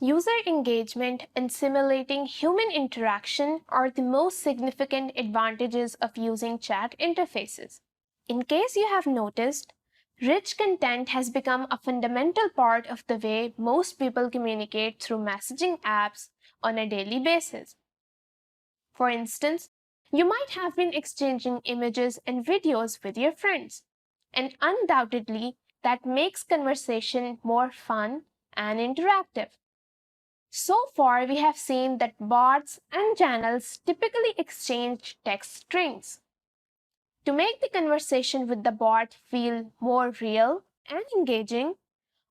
User engagement and simulating human interaction are the most significant advantages of using chat interfaces. In case you have noticed, rich content has become a fundamental part of the way most people communicate through messaging apps on a daily basis. For instance, you might have been exchanging images and videos with your friends, and undoubtedly that makes conversation more fun and interactive. So far, we have seen that bots and channels typically exchange text strings. To make the conversation with the bot feel more real and engaging,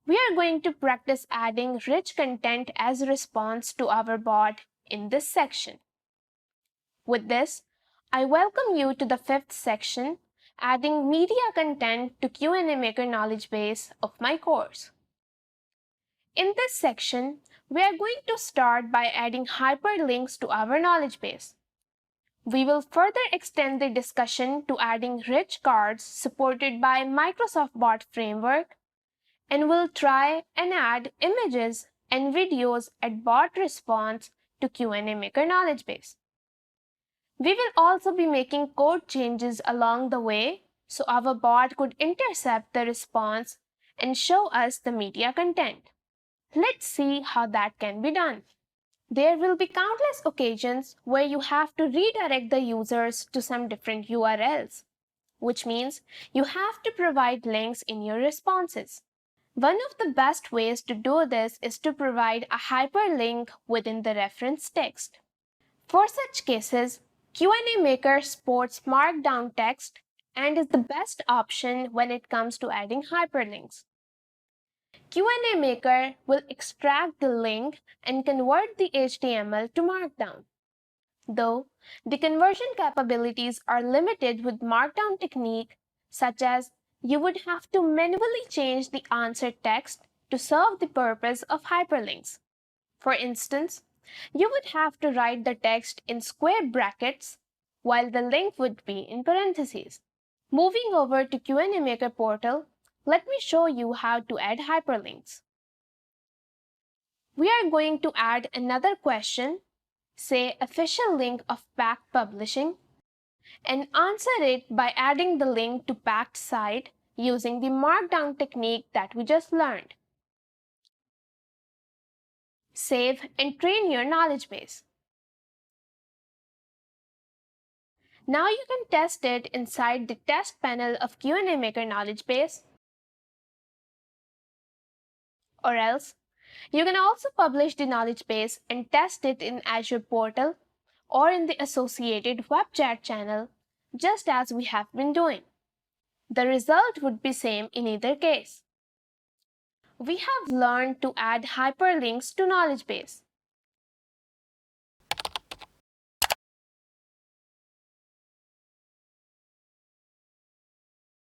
we are going to practice adding rich content as a response to our bot in this section. With this, I welcome you to the fifth section, adding media content to QnA Maker knowledge base of my course. In this section, we are going to start by adding hyperlinks to our knowledge base. We will further extend the discussion to adding rich cards supported by Microsoft Bot Framework, and we'll try and add images and videos at bot response to QnA Maker knowledge base. We will also be making code changes along the way so our bot could intercept the response and show us the media content. Let's see how that can be done. There will be countless occasions where you have to redirect the users to some different URLs, which means you have to provide links in your responses. One of the best ways to do this is to provide a hyperlink within the reference text. For such cases, QnA Maker supports Markdown text and is the best option when it comes to adding hyperlinks. QnA Maker will extract the link and convert the HTML to Markdown. Though, the conversion capabilities are limited with Markdown technique, such as you would have to manually change the answer text to serve the purpose of hyperlinks. For instance, you would have to write the text in square brackets, while the link would be in parentheses. Moving over to QnA Maker portal, let me show you how to add hyperlinks. We are going to add another question, say official link of Pact Publishing, and answer it by adding the link to Pact site using the Markdown technique that we just learned. Save and train your knowledge base. Now you can test it inside the test panel of QnA Maker knowledge base, or else you can also publish the knowledge base and test it in Azure portal or in the associated web chat channel, just as we have been doing. The result would be same in either case. We have learned to add hyperlinks to knowledge base.